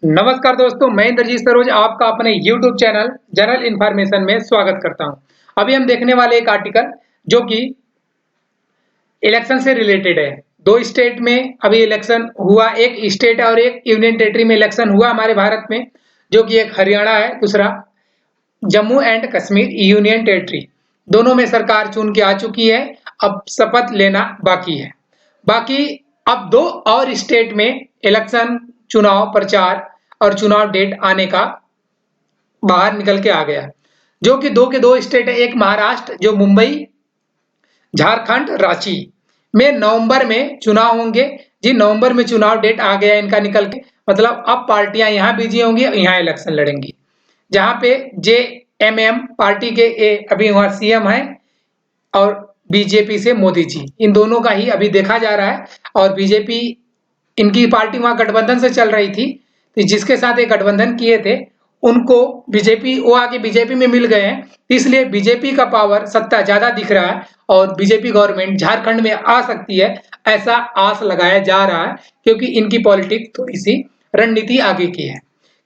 नमस्कार दोस्तों, मैं इंद्रजीत सरोज आपका अपने YouTube चैनल जनरल इन्फॉर्मेशन में स्वागत करता हूं। अभी हम देखने वाले एक आर्टिकल जो कि इलेक्शन से रिलेटेड है। दो स्टेट में अभी इलेक्शन हुआ, एक स्टेट और एक यूनियन टेरिटरी में इलेक्शन हुआ हमारे भारत में, जो कि एक हरियाणा है, दूसरा Jammu and Kashmir union territory. दोनों में सरकार चुन के आ चुकी है, अब शपथ लेना बाकी है। बाकी अब दो और स्टेट में इलेक्शन, चुनाव प्रचार और चुनाव डेट आने का बाहर निकल के आ गया, जो कि दो के दो स्टेट है। एक महाराष्ट्र जो मुंबई, झारखंड रांची में नवंबर में चुनाव होंगे। जी, नवंबर में चुनाव डेट आ गया इनका निकल के, मतलब अब पार्टियां यहाँ बिजी होंगी, यहाँ इलेक्शन लड़ेंगी। जहां पे JMM पार्टी के अभी वहां CM है और बीजेपी से मोदी जी, इन दोनों का ही अभी देखा जा रहा है। और बीजेपी, इनकी पार्टी वहां गठबंधन से चल रही थी, तो जिसके साथ ये गठबंधन किए थे उनको बीजेपी, वो आगे बीजेपी में मिल गए हैं, इसलिए बीजेपी का पावर, सत्ता ज्यादा दिख रहा है और बीजेपी गवर्नमेंट झारखंड में आ सकती है, ऐसा आस लगाया जा रहा है, क्योंकि इनकी पॉलिटिक्स थोड़ी सी रणनीति आगे की है।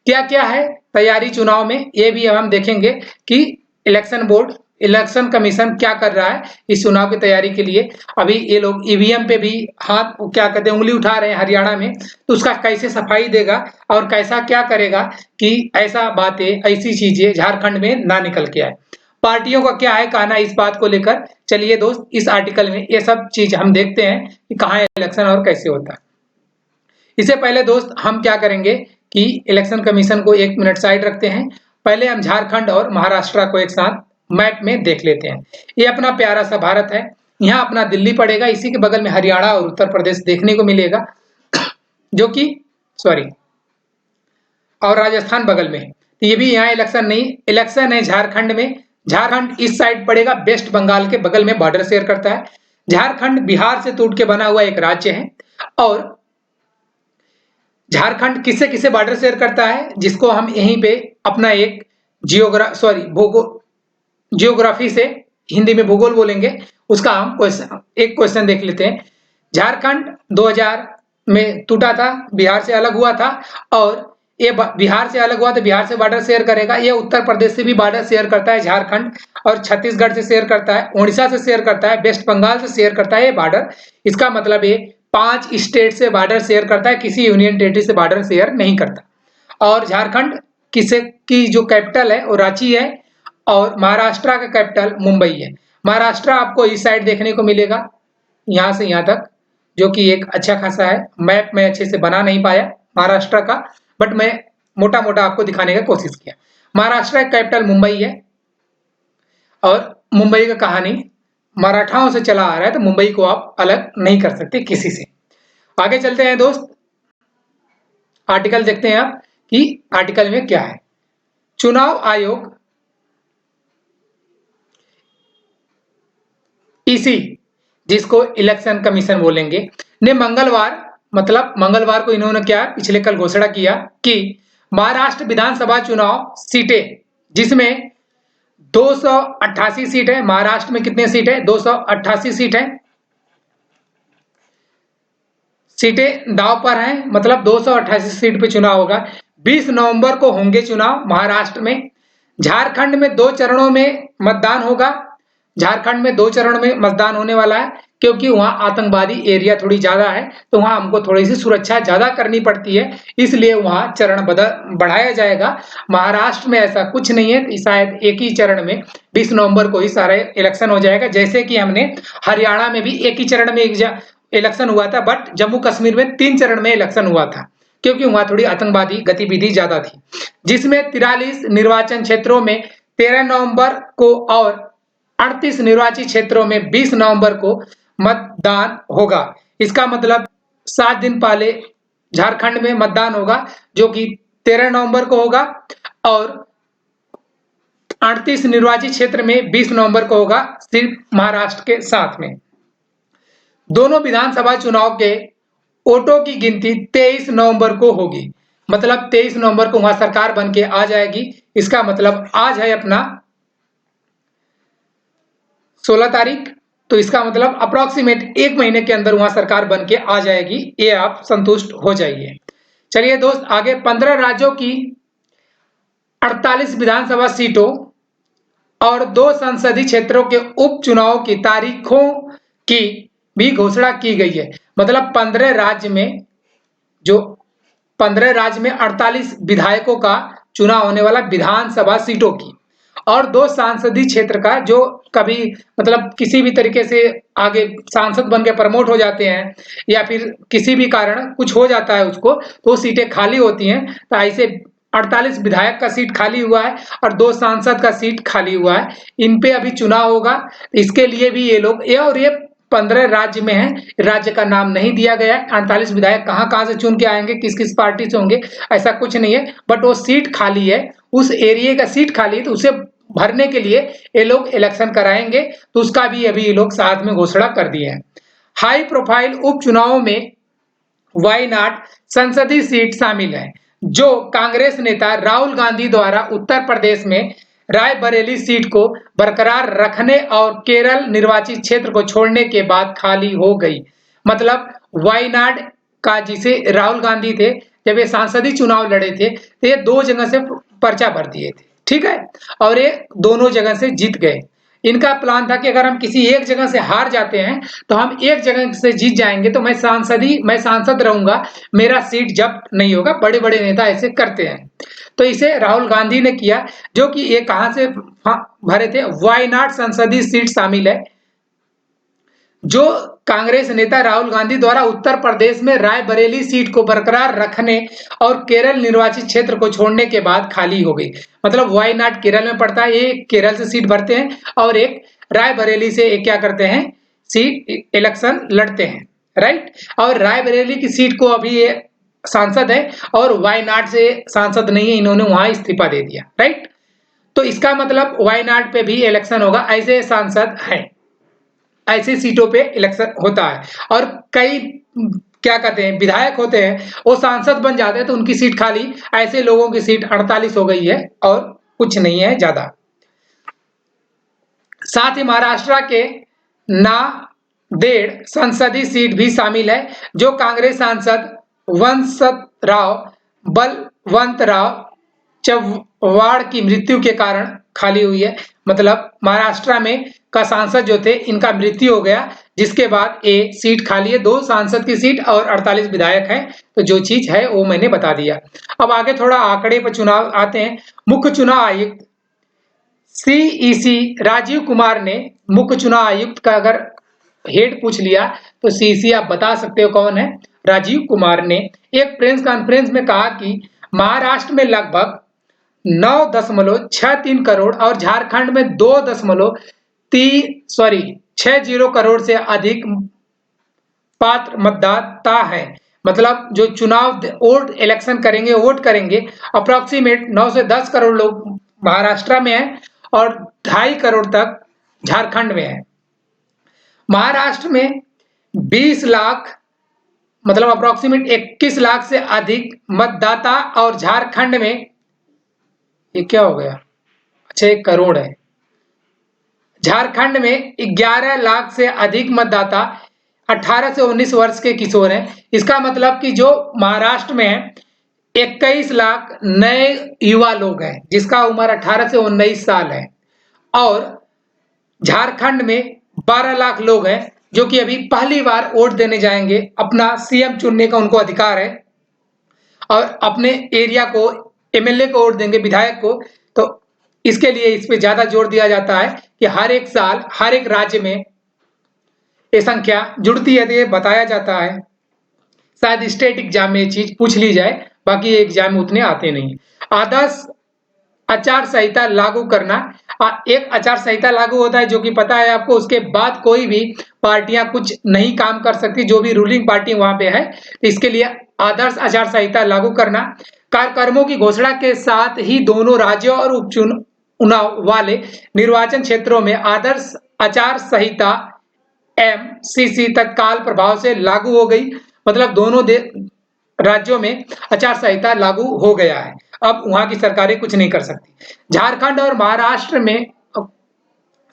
क्या क्या है तैयारी चुनाव में, ये भी हम देखेंगे कि इलेक्शन बोर्ड, इलेक्शन कमीशन क्या कर रहा है इस चुनाव की तैयारी के लिए। अभी ये लोग EVM पे भी हाथ, क्या कहते हैं, उंगली उठा रहे हैं हरियाणा में, तो उसका कैसे सफाई देगा और कैसा क्या करेगा कि ऐसा बातें, ऐसी चीजें झारखंड में ना निकल के आए। पार्टियों का क्या है कहना इस बात को लेकर, चलिए दोस्त इस आर्टिकल में ये सब चीज हम देखते हैं कि कहाँ इलेक्शन और कैसे होता है। इससे पहले दोस्त हम क्या करेंगे कि इलेक्शन कमीशन को 1 मिनट साइड रखते हैं। पहले हम झारखंड और महाराष्ट्र को एक साथ मैप में देख लेते हैं। ये अपना प्यारा सा भारत है, यहाँ अपना दिल्ली पड़ेगा, इसी के बगल में हरियाणा और उत्तर प्रदेश देखने को मिलेगा, जो कि सॉरी, और राजस्थान बगल में। तो ये भी यहाँ इलेक्शन नहीं, इलेक्शन है झारखंड में। झारखंड इस साइड पड़ेगा, वेस्ट बंगाल के बगल में बॉर्डर शेयर करता है। झारखंड बिहार से टूट के बना हुआ एक राज्य है। और झारखंड किससे किससे बॉर्डर शेयर करता है, जिसको हम यहीं पे अपना एक जियोग्राफी से, हिंदी में भूगोल बोलेंगे, उसका हम एक क्वेश्चन देख लेते हैं। झारखंड 2000 में टूटा था, बिहार से अलग हुआ था, और ये बिहार से अलग हुआ तो बिहार से बॉर्डर शेयर करेगा। ये उत्तर प्रदेश से भी बॉर्डर शेयर करता है झारखंड, और छत्तीसगढ़ से शेयर करता है, उड़ीसा से शेयर करता है, वेस्ट बंगाल से शेयर करता है ये बॉर्डर। इसका मतलब ये 5 स्टेट से बॉर्डर शेयर करता है, किसी यूनियन टेरिटरी से बॉर्डर शेयर नहीं करता। और झारखंड किसे की जो कैपिटल है वो रांची है, और महाराष्ट्र का कैपिटल मुंबई है। महाराष्ट्र आपको इस साइड देखने को मिलेगा, यहाँ से यहाँ तक, जो कि एक अच्छा खासा है। मैप में अच्छे से बना नहीं पाया महाराष्ट्र का, बट मैं मोटा मोटा आपको दिखाने का कोशिश किया। महाराष्ट्र का कैपिटल मुंबई है, और मुंबई का कहानी मराठाओं से चला आ रहा है, तो मुंबई को आप अलग नहीं कर सकते किसी से। आगे चलते हैं दोस्त, आर्टिकल देखते हैं आप कि आर्टिकल में क्या है। चुनाव आयोग EC, जिसको इलेक्शन कमीशन बोलेंगे, ने मंगलवार, मतलब मंगलवार को इन्होंने क्या पिछले कल घोषणा किया कि महाराष्ट्र विधानसभा चुनाव सीटें, जिसमें 288 सीट है। महाराष्ट्र में कितने सीट है? 288 सीट है। सीटें दाव पर हैं, मतलब 288 सीट पे चुनाव होगा। 20 नवंबर को होंगे चुनाव महाराष्ट्र में। झारखंड में 2 चरणों में मतदान होगा। झारखंड में 2 चरण में मतदान होने वाला है, क्योंकि वहां आतंकवादी एरिया थोड़ी ज्यादा है, तो वहां हमको थोड़ी सी सुरक्षा ज्यादा करनी पड़ती है, इसलिए वहां चरण बढ़ाया जाएगा। महाराष्ट्र में ऐसा कुछ नहीं है, शायद एक ही चरण में 20 नवंबर को ही सारा इलेक्शन हो जाएगा, जैसे कि हमने हरियाणा में भी एक ही चरण में इलेक्शन हुआ था, बट जम्मू कश्मीर में 3 चरण में इलेक्शन हुआ था, क्योंकि वहां थोड़ी आतंकवादी गतिविधि ज्यादा थी। जिसमें 43 निर्वाचन क्षेत्रों में 13 नवंबर को और 38 निर्वाचित क्षेत्रों में 20 नवंबर को मतदान होगा। इसका मतलब 7 दिन पहले झारखंड में मतदान होगा, जो कि 13 नवंबर को होगा, और 38 निर्वाचित क्षेत्र में 20 नवंबर को होगा, सिर्फ महाराष्ट्र के साथ में। दोनों विधानसभा चुनाव के वोटों की गिनती 23 नवंबर को होगी, मतलब 23 नवंबर को वहां सरकार बन के आ जाएगी। इसका मतलब आज है अपना 16 तारीख, तो इसका मतलब अप्रॉक्सीमेट 1 महीने के अंदर वहां सरकार बन के आ जाएगी, ये आप संतुष्ट हो जाइए। चलिए दोस्त, आगे 15 राज्यों की 48 विधानसभा सीटों और 2 संसदीय क्षेत्रों के उपचुनाव की तारीखों की भी घोषणा की गई है। मतलब 15 राज्य में 48 विधायकों का चुनाव होने वाला विधानसभा सीटों की, और 2 सांसदीय क्षेत्र का, जो कभी मतलब किसी भी तरीके से आगे सांसद बन के प्रमोट हो जाते हैं या फिर किसी भी कारण कुछ हो जाता है उसको, तो सीटें खाली होती हैं। तो ऐसे 48 विधायक का सीट खाली हुआ है और 2 सांसद का सीट खाली हुआ है। इन पे अभी चुनाव होगा। इसके लिए भी ये 15 राज्य में है, राज्य का नाम नहीं दिया गया है। 48 विधायक कहाँ से चुन के आएंगे, किस किस पार्टी से होंगे, ऐसा कुछ नहीं है। बट वो सीट खाली है, उस एरिया का सीट खाली है, तो उसे भरने के लिए ये लोग इलेक्शन कराएंगे। तो उसका भी अभी ये लोग साथ में घोषणा कर दिए हैं। हाई प्रोफाइल उपचुनावों में वायनाड संसदीय सीट शामिल है, जो कांग्रेस नेता राहुल गांधी द्वारा उत्तर प्रदेश में रायबरेली सीट को बरकरार रखने और केरल निर्वाचित क्षेत्र को छोड़ने के बाद खाली हो गई। मतलब वायनाड का, जिसे राहुल गांधी थे जब ये सांसदीय चुनाव लड़े थे, तो ये 2 जगह से पर्चा भर दिए थे, ठीक है, और ये दोनों जगह से जीत गए। इनका प्लान था कि अगर हम किसी एक जगह से हार जाते हैं तो हम एक जगह से जीत जाएंगे, तो मैं सांसद रहूंगा, मेरा सीट जब्त नहीं होगा। बड़े बड़े नेता ऐसे करते हैं। तो इसे राहुल गांधी ने किया, जो कि ये कहां से भरे थे, वायनाड संसदीय सीट शामिल है, जो कांग्रेस नेता राहुल गांधी द्वारा उत्तर प्रदेश में रायबरेली सीट को बरकरार रखने और केरल निर्वाचित क्षेत्र को छोड़ने के बाद खाली हो गई। मतलब वायनाड केरल में पड़ता है, ये केरल से सीट भरते हैं, और एक रायबरेली से एक क्या करते हैं, सीट इलेक्शन लड़ते हैं, राइट। और रायबरेली की सीट को अभी ये सांसद है, और वायनाड से सांसद नहीं है, इन्होंने वहां इस्तीफा दे दिया, राइट। तो इसका मतलब वायनाड पे भी इलेक्शन होगा। ऐसे सांसद हैं, ऐसी सीटों पे इलेक्शन होता है। और कई क्या कहते हैं, विधायक होते हैं, वो सांसद बन जाते हैं, तो उनकी सीट खाली। ऐसे लोगों की सीट 48 हो गई है, और कुछ नहीं है ज्यादा। साथ ही महाराष्ट्र के नांदेड़ संसदीय सीट भी शामिल है, जो कांग्रेस सांसद वंशराव बलवंतराव चव्हाण की मृत्यु के कारण खाली हुई है। मतलब महाराष्ट्र में का सांसद जो थे, इनका मृत्यु हो गया, जिसके बाद ये सीट खाली है। 2 सांसद की सीट और 48 विधायक हैं। तो जो चीज है वो मैंने बता दिया। अब आगे थोड़ा आंकड़े पर चुनाव आते हैं। मुख्य चुनाव आयुक्त सीईसी राजीव कुमार ने, मुख्य चुनाव आयुक्त का अगर हेड पूछ लिया तो सीईसी आप बता सकते हो कौन है, राजीव कुमार ने एक प्रेस कॉन्फ्रेंस में कहा कि महाराष्ट्र में लगभग 9.63 करोड़ और झारखंड में 2.60 करोड़ से अधिक पात्र मतदाता है। मतलब जो चुनाव वोट इलेक्शन करेंगे, वोट करेंगे, अप्रोक्सीमेट 9 से 10 करोड़ लोग महाराष्ट्र में हैं और 2.5 करोड़ तक झारखंड में है। महाराष्ट्र में 20 लाख, मतलब अप्रोक्सीमेट 21 लाख से अधिक मतदाता, और झारखंड में ये क्या हो गया, अच्छा 1 करोड़ है। झारखंड में 11 लाख से अधिक मतदाता 18 से 19 वर्ष के किशोर हैं। इसका मतलब कि जो महाराष्ट्र में है 21 लाख नए युवा लोग हैं, जिसका उम्र 18 से 19 साल है, और झारखंड में 12 लाख लोग हैं, जो कि अभी पहली बार वोट देने जाएंगे। अपना सीएम चुनने का उनको अधिकार है, और अपने एरिया को एमएलए को वोट देंगे, विधायक को। तो इसके लिए इस पे ज्यादा जोर दिया जाता है कि हर एक साल हर एक राज्य में ये संख्या जुड़ती है। तो ये बताया जाता है, शायद स्टेट एग्जाम में ये चीज पूछ ली जाए, बाकी एग्जाम में उतने आते नहीं। आदर्श आचार संहिता लागू करना, एक आचार संहिता लागू होता है, जो कि पता है आपको, उसके बाद कोई भी पार्टियां कुछ नहीं काम कर सकती, जो भी रूलिंग पार्टी वहां पे है। तो इसके लिए आदर्श आचार संहिता लागू करना, कार्यक्रमों की घोषणा के साथ ही दोनों राज्यों और उपचुनाव वाले निर्वाचन क्षेत्रों में आदर्श आचार संहिता एमसीसी तत्काल प्रभाव से लागू हो गई। मतलब दोनों राज्यों में आचार संहिता लागू हो गया है, अब वहां की सरकारें कुछ नहीं कर सकती। झारखंड और महाराष्ट्र में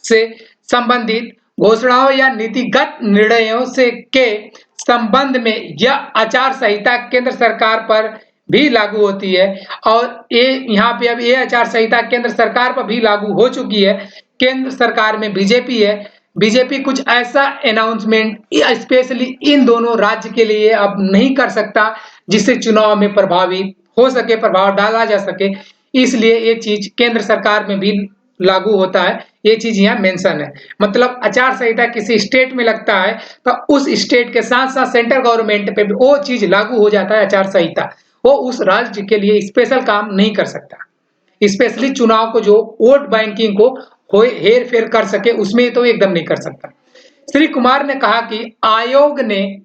से संबंधित घोषणाओं या नीतिगत निर्णयों से के संबंध में यह आचार संहिता केंद्र सरकार पर भी लागू होती है। और ये यहाँ पे अब ये आचार संहिता केंद्र सरकार पर भी लागू हो चुकी है। केंद्र सरकार में बीजेपी है, बीजेपी कुछ ऐसा अनाउंसमेंट स्पेशली इन दोनों राज्य के लिए अब नहीं कर सकता जिससे चुनाव में प्रभावी हो सके, प्रभाव डाला जा सके। इसलिए ये चीज केंद्र सरकार में भी लागू होता है, ये चीज यहाँ मेंशन है। मतलब आचार संहिता किसी स्टेट में लगता है तो उस स्टेट के साथ साथ सेंट्रल गवर्नमेंट पे भी वो चीज लागू हो जाता है आचार संहिता। वो उस राज्य के लिए स्पेशल काम नहीं कर सकता, स्पेशली चुनाव को जो वोट बैंकिंग को हेर फेर कर सके उसमें तो एकदम नहीं कर सकता। श्री कुमार ने कहा कि आयोग ने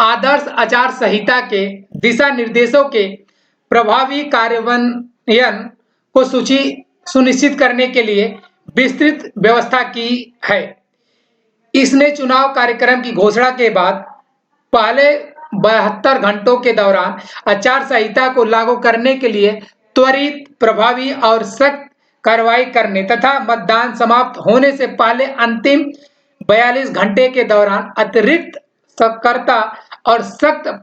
आदर्श आचार संहिता के दिशा निर्देशों के प्रभावी कार्यान्वयन को सुनिश्चित करने के लिए विस्तृत व्यवस्था की है। इसने चुनाव कार्यक्रम की घोषणा के बाद पहले 72 घंटों के दौरान आचार संहिता को लागू करने के लिए त्वरित, प्रभावी और सख्त कार्रवाई करने तथा मतदान समाप्त होने से पहले अंतिम 42 घंटे के दौरान अतिरिक्त सतर्कता और सख्त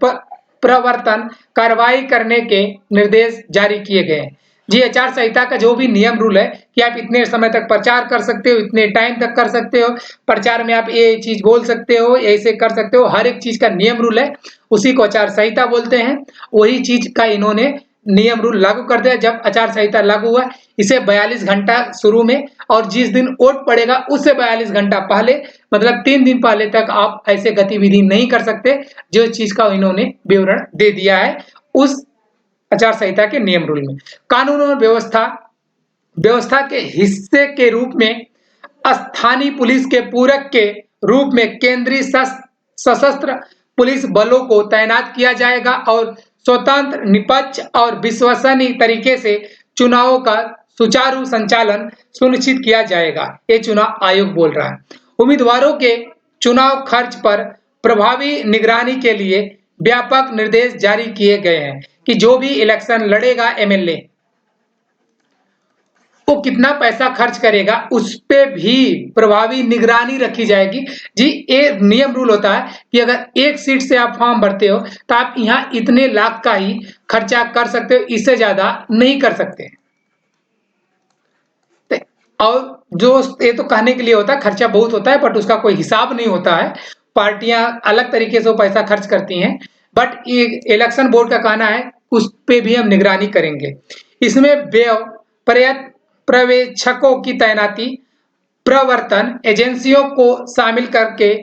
प्रवर्तन कार्रवाई करने के निर्देश जारी किए गए हैं। जी, आचार संहिता का जो भी नियम रूल है कि आप इतने समय तक प्रचार कर सकते हो, इतने टाइम तक कर सकते हो, प्रचार में आप ये चीज बोल सकते हो, ऐसे कर सकते हो, हर एक चीज का नियम रूल है, उसी को आचार संहिता बोलते हैं। वही चीज का इन्होंने नियम रूल लागू कर दिया। जब आचार संहिता लागू हुआ इसे 42 घंटा शुरू में और जिस दिन वोट पड़ेगा उससे 42 घंटा पहले, मतलब 3 दिन पहले तक आप ऐसे गतिविधि नहीं कर सकते, जो चीज का इन्होंने विवरण दे दिया है उस आचार संहिता के नियम रूल में। कानून और व्यवस्था के हिस्से के रूप में स्थानीय पुलिस के पूरक के रूप में केंद्रीय सशस्त्र पुलिस बलों को तैनात किया जाएगा और स्वतंत्र, निष्पक्ष और विश्वसनीय तरीके से चुनावों का सुचारू संचालन सुनिश्चित किया जाएगा, ये चुनाव आयोग बोल रहा है। उम्मीदवारों के चुनाव खर्च पर प्रभावी निगरानी के लिए व्यापक निर्देश जारी किए गए हैं कि जो भी इलेक्शन लड़ेगा एमएलए, वो कितना पैसा खर्च करेगा उस पे भी प्रभावी निगरानी रखी जाएगी। जी, ये नियम रूल होता है कि अगर एक सीट से आप फॉर्म भरते हो तो आप यहाँ इतने लाख का ही खर्चा कर सकते हो, इससे ज्यादा नहीं कर सकते। और जो ये तो कहने के लिए होता है, खर्चा बहुत होता है बट उसका कोई हिसाब नहीं होता है। पार्टियां अलग तरीके से पैसा खर्च करती हैं, बट ये इलेक्शन बोर्ड का कहना है उस पे भी हम निगरानी करेंगे। इसमें व्यय पर्यवेक्षकों की तैनाती, प्रवर्तन एजेंसियों को शामिल करके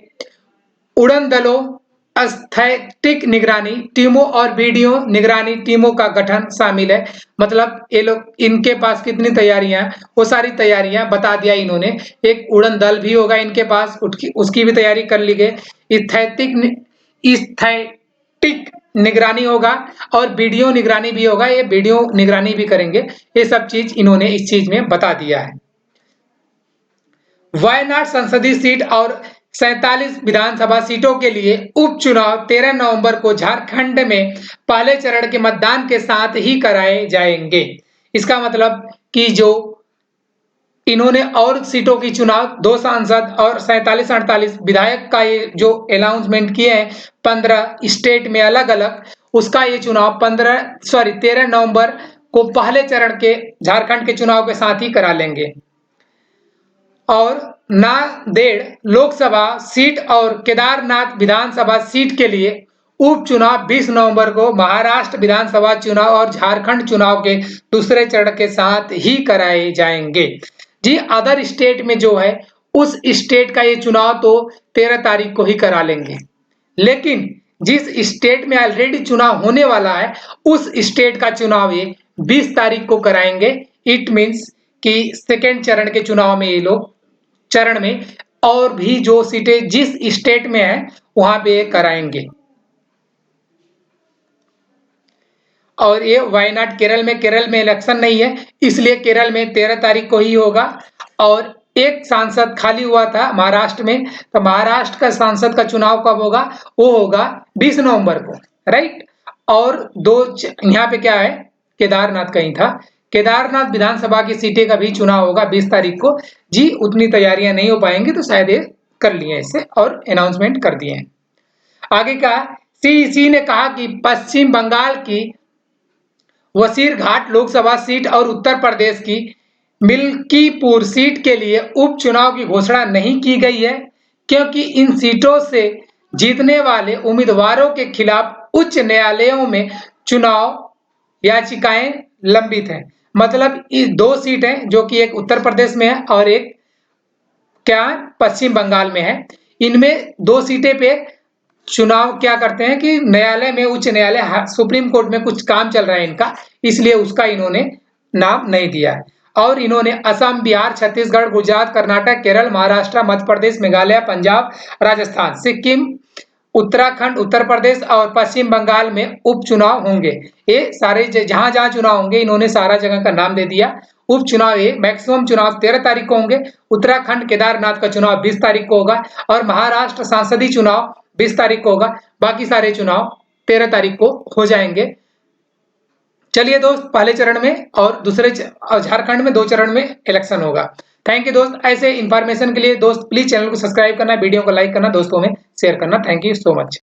उड़न दलों, स्थैतिक निगरानी टीमों और वीडियो निगरानी टीमों का गठन शामिल है। मतलब ये लोग, इनके पास कितनी तैयारियां, वो सारी तैयारियां बता दिया इन्होंने। एक उड़न दल भी होगा इनके पास, उसकी भी तैयारी कर ली गई। स्थैतिक निगरानी होगा और वीडियो निगरानी भी होगा, ये वीडियो निगरानी भी करेंगे। ये सब चीज इन्होंने इस चीज में बता दिया है। वायनाड संसदीय सीट और 47 विधानसभा सीटों के लिए उपचुनाव 13 नवंबर को झारखंड में पहले चरण के मतदान के साथ ही कराए जाएंगे। इसका मतलब कि जो इन्होंने और सीटों की चुनाव 2 सांसद और 47-48 विधायक का ये जो अनाउंसमेंट किए हैं 15 स्टेट में अलग अलग, उसका ये चुनाव 13 नवंबर को पहले चरण के झारखंड के चुनाव के साथ ही करा लेंगे। और नांदेड़ लोकसभा सीट और केदारनाथ विधानसभा सीट के लिए उपचुनाव 20 नवंबर को महाराष्ट्र विधानसभा चुनाव और झारखंड चुनाव के दूसरे चरण के साथ ही कराए जाएंगे। जी, अदर स्टेट में जो है उस स्टेट का ये चुनाव तो 13 तारीख को ही करा लेंगे, लेकिन जिस स्टेट में ऑलरेडी चुनाव होने वाला है उस स्टेट का चुनाव ये 20 तारीख को कराएंगे। इट मीन्स कि सेकेंड चरण के चुनाव में ये लोग चरण में और भी जो सीटें जिस स्टेट में है वहां पे कराएंगे। और ये वायनाड केरल में इलेक्शन नहीं है, इसलिए केरल में 13 तारीख को ही होगा। और एक सांसद खाली हुआ था महाराष्ट्र में, तो महाराष्ट्र का सांसद का चुनाव कब होगा, वो होगा 20 नवंबर को, राइट। और दो यहाँ पे क्या है, केदारनाथ कहीं था, केदारनाथ विधानसभा की सीटें का भी चुनाव होगा 20 तारीख को। जी उतनी तैयारियां नहीं हो पाएंगी तो शायद ये कर लिए इसे और अनाउंसमेंट कर दिए हैं। आगे का सीईसी ने कहा कि पश्चिम बंगाल की वसीरघाट लोकसभा सीट और उत्तर प्रदेश की मिल्कीपुर सीट के लिए उपचुनाव की घोषणा नहीं की गई है, क्योंकि इन सीटों से जीतने वाले उम्मीदवारों के खिलाफ उच्च न्यायालयों में चुनाव याचिकाएं लंबित हैं। मतलब ये 2 सीट हैं जो कि एक उत्तर प्रदेश में है और एक क्या पश्चिम बंगाल में है। इनमें 2 सीटें पे चुनाव क्या करते हैं कि न्यायालय में, उच्च न्यायालय, सुप्रीम कोर्ट में कुछ काम चल रहा है इनका, इसलिए उसका इन्होंने नाम नहीं दिया है। और इन्होंने असम, बिहार, छत्तीसगढ़, गुजरात, कर्नाटक, केरल, महाराष्ट्र, मध्य प्रदेश, मेघालय, पंजाब, राजस्थान, सिक्किम, उत्तराखंड, उत्तर प्रदेश और पश्चिम बंगाल में उपचुनाव होंगे। ये सारे जहां जहां चुनाव होंगे इन्होंने सारा जगह का नाम दे दिया। उपचुनाव ये मैक्सिमम चुनाव 13 तारीख को होंगे। उत्तराखंड केदारनाथ का चुनाव 20 तारीख को होगा और महाराष्ट्र सांसदीय चुनाव 20 तारीख को होगा। बाकी सारे चुनाव 13 तारीख को हो जाएंगे। चलिए दोस्त, पहले चरण में और दूसरे झारखंड में 2 चरण में इलेक्शन होगा। थैंक यू दोस्त। ऐसे इंफॉर्मेशन के लिए दोस्त प्लीज चैनल को सब्सक्राइब करना, वीडियो को लाइक करना, दोस्तों में शेयर करना। Thank you so much.